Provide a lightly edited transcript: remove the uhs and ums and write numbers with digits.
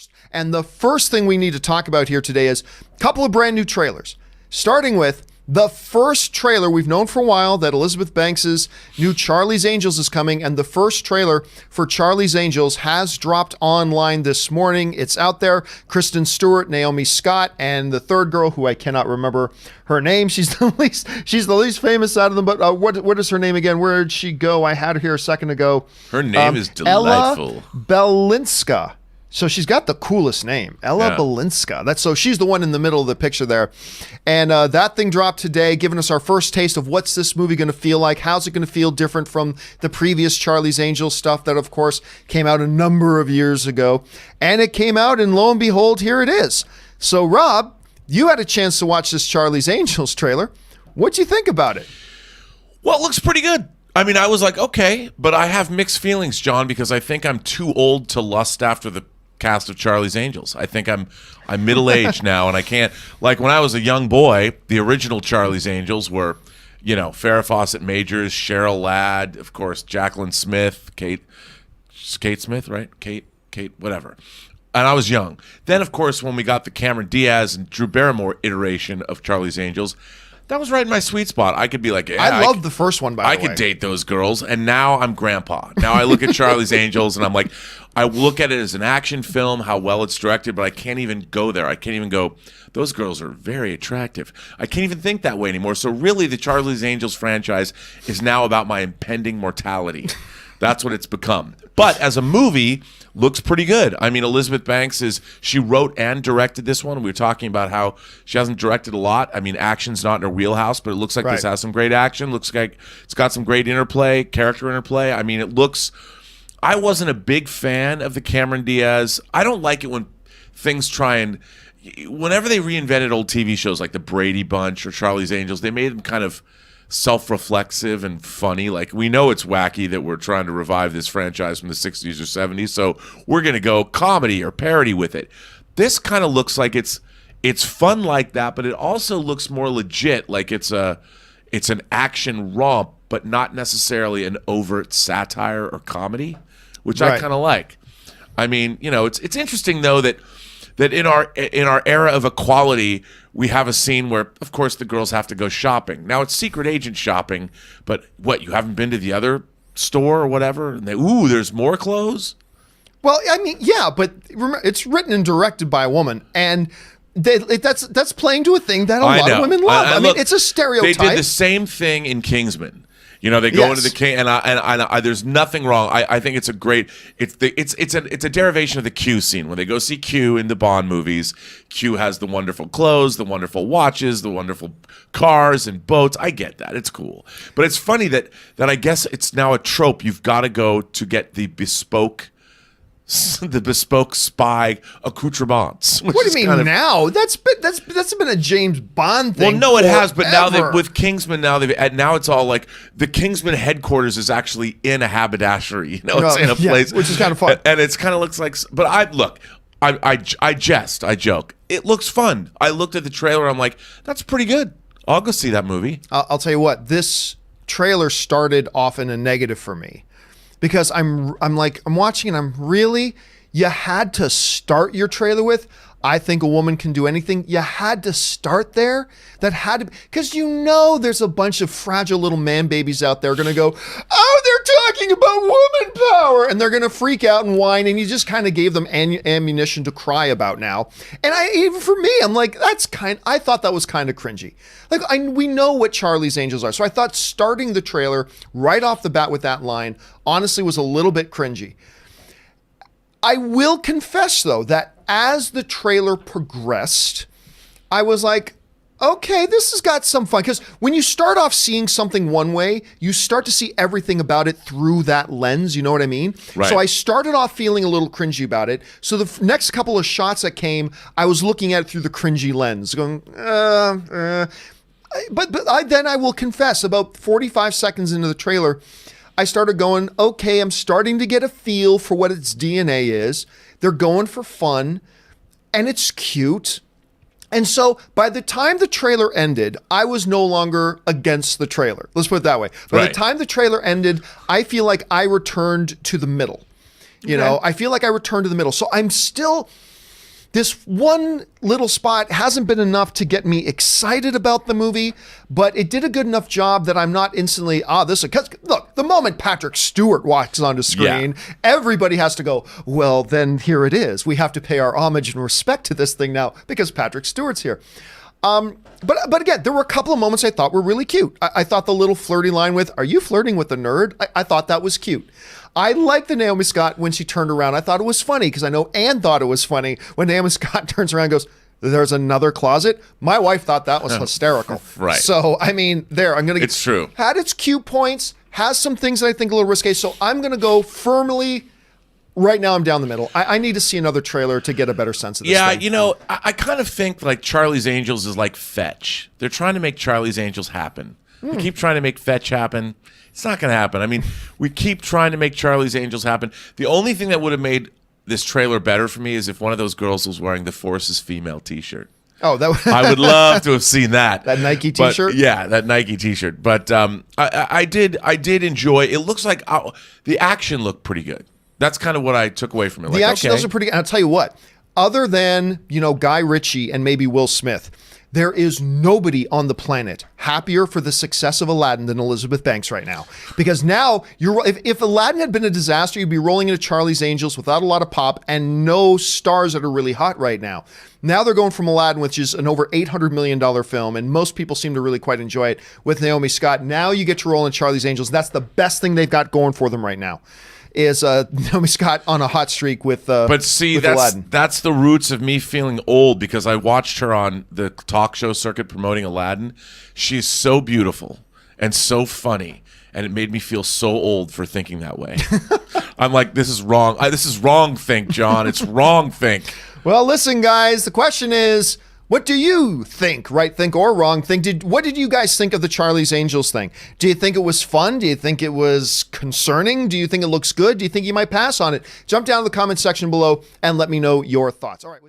first. And the first thing we need to talk about here today is a couple of brand new trailers, starting with the first trailer. We've known for a while that Elizabeth Banks's new Charlie's Angels is coming, and the first trailer for Charlie's Angels has dropped online this morning. It's out there. Kristen Stewart, Naomi Scott, and the third girl, who I cannot remember her name. She's the least famous out of them. But what is her name again? Where did she go? I had her here a second ago. Her name is delightful. Ella Balinska. So she's got the coolest name, Ella Balinska. So she's the one in the middle of the picture there. And that thing dropped today, giving us our first taste of what's this movie going to feel like. How's it going to feel different from the previous Charlie's Angels stuff that, of course, came out a number of years ago. And it came out, and lo and behold, here it is. So, Rob, you had a chance to watch this Charlie's Angels trailer. What'd you think about it? Well, it looks pretty good. I mean, I was like, okay, but I have mixed feelings, John, because I think I'm too old to lust after the cast of Charlie's Angels. I think I'm middle-aged now, and I can't, like when I was a young boy, the original Charlie's Angels were, Farrah Fawcett Majors, Cheryl Ladd, of course, Jacqueline Smith, Kate Smith, right? Kate, whatever. And I was young. Then, of course, when we got the Cameron Diaz and Drew Barrymore iteration of Charlie's Angels, that was right in my sweet spot. I could be like, yeah, I loved the first one, by the way. I could date those girls, and now I'm grandpa. Now I look at Charlie's Angels, and I'm like, I look at it as an action film, how well it's directed, but I can't even go there. I can't even go, those girls are very attractive. I can't even think that way anymore. So really, the Charlie's Angels franchise is now about my impending mortality. That's what it's become. But as a movie, looks pretty good. I mean, Elizabeth Banks she wrote and directed this one. We were talking about how she hasn't directed a lot. I mean, action's not in her wheelhouse, but it looks like this has some great action. Looks like it's got some great character interplay. I mean, I wasn't a big fan of the Cameron Diaz. I don't like it when things whenever they reinvented old TV shows like the Brady Bunch or Charlie's Angels, they made them kind of self-reflexive and funny. Like, we know it's wacky that we're trying to revive this franchise from the 60s or 70s, so we're going to go comedy or parody with it. This kind of looks like it's fun like that, but it also looks more legit, like it's an action romp, but not necessarily an overt satire or comedy, which I kind of like. I mean, it's interesting though that in our era of equality, we have a scene where, of course, the girls have to go shopping. Now, it's secret agent shopping, but what, you haven't been to the other store or whatever? And there's more clothes? Well, I mean, yeah, but remember, it's written and directed by a woman, and that's playing to a thing that a lot of women love. I mean, it's a stereotype. They did the same thing in Kingsman. They go into the king, and I there's nothing wrong. I think it's a great. It's a derivation of the Q scene when they go see Q in the Bond movies. Q has the wonderful clothes, the wonderful watches, the wonderful cars and boats. I get that, it's cool, but it's funny that I guess it's now a trope. You've got to go to get the bespoke spy accoutrements. What do you mean now? That's been a James Bond thing. Well, no, it has, but forever. now with Kingsman, now it's all like the Kingsman headquarters is actually in a haberdashery. It's in a place, which is kind of fun, and it's kind of looks like. But I jest, I joke. It looks fun. I looked at the trailer. I'm like, that's pretty good. I'll go see that movie. I'll tell you what. This trailer started off in a negative for me. Because I'm watching and you had to start your trailer with, I think a woman can do anything. You had to start there. Because there's a bunch of fragile little man babies out there going to go, oh, they're talking about woman power. And they're going to freak out and whine. And you just kind of gave them ammunition to cry about now. And even for me, I'm like, I thought that was kind of cringy. Like, we know what Charlie's Angels are. So I thought starting the trailer right off the bat with that line, honestly, was a little bit cringy. I will confess, though, that as the trailer progressed, I was like, okay, this has got some fun. Because when you start off seeing something one way, you start to see everything about it through that lens. You know what I mean? Right. So I started off feeling a little cringy about it. So the next couple of shots that came, I was looking at it through the cringy lens, going, Then I will confess, about 45 seconds into the trailer, I started going, okay, I'm starting to get a feel for what its DNA is. They're going for fun, and it's cute. And so by the time the trailer ended, I was no longer against the trailer. Let's put it that way. By the time the trailer ended, I feel like I returned to the middle. You know, I feel like I returned to the middle. So I'm still, this one little spot hasn't been enough to get me excited about the movie, but it did a good enough job that I'm not instantly, this is, look, the moment Patrick Stewart walks onto screen, everybody has to go, well, then here it is. We have to pay our homage and respect to this thing now because Patrick Stewart's here. But again, there were a couple of moments I thought were really cute. I thought the little flirty line with, are you flirting with the nerd? I thought that was cute. I liked the Naomi Scott when she turned around. I thought it was funny because I know Anne thought it was funny when Naomi Scott turns around and goes, there's another closet. My wife thought that was hysterical. Right. So, I mean, it's true. Had its cute points, has some things that I think a little risque. So I'm going to go firmly. Right now, I'm down the middle. I need to see another trailer to get a better sense of this thing. You know, I kind of think like Charlie's Angels is like Fetch. They're trying to make Charlie's Angels happen. We keep trying to make Fetch happen. It's not going to happen. I mean, we keep trying to make Charlie's Angels happen. The only thing that would have made this trailer better for me is if one of those girls was wearing the Forces Female t-shirt. Oh, that I would love to have seen that. That Nike t-shirt? Yeah, that Nike t-shirt. But I did enjoy. It looks like the action looked pretty good. That's kind of what I took away from it. The action does are pretty good. And I'll tell you what, other than, Guy Ritchie and maybe Will Smith, there is nobody on the planet happier for the success of Aladdin than Elizabeth Banks right now. Because now, if Aladdin had been a disaster, you'd be rolling into Charlie's Angels without a lot of pop and no stars that are really hot right now. Now they're going from Aladdin, which is an over $800 million film, and most people seem to really quite enjoy it, with Naomi Scott. Now you get to roll in Charlie's Angels. That's the best thing they've got going for them right now. Is Naomi Scott on a hot streak with but see, Aladdin. That's the roots of me feeling old because I watched her on the talk show circuit promoting Aladdin. She's so beautiful and so funny, and it made me feel so old for thinking that way. I'm like, this is wrong. This is wrong think, John. It's wrong think. Well, listen, guys, the question is, what do you think, right think or wrong think? What did you guys think of the Charlie's Angels thing? Do you think it was fun? Do you think it was concerning? Do you think it looks good? Do you think you might pass on it? Jump down in the comment section below and let me know your thoughts. All right.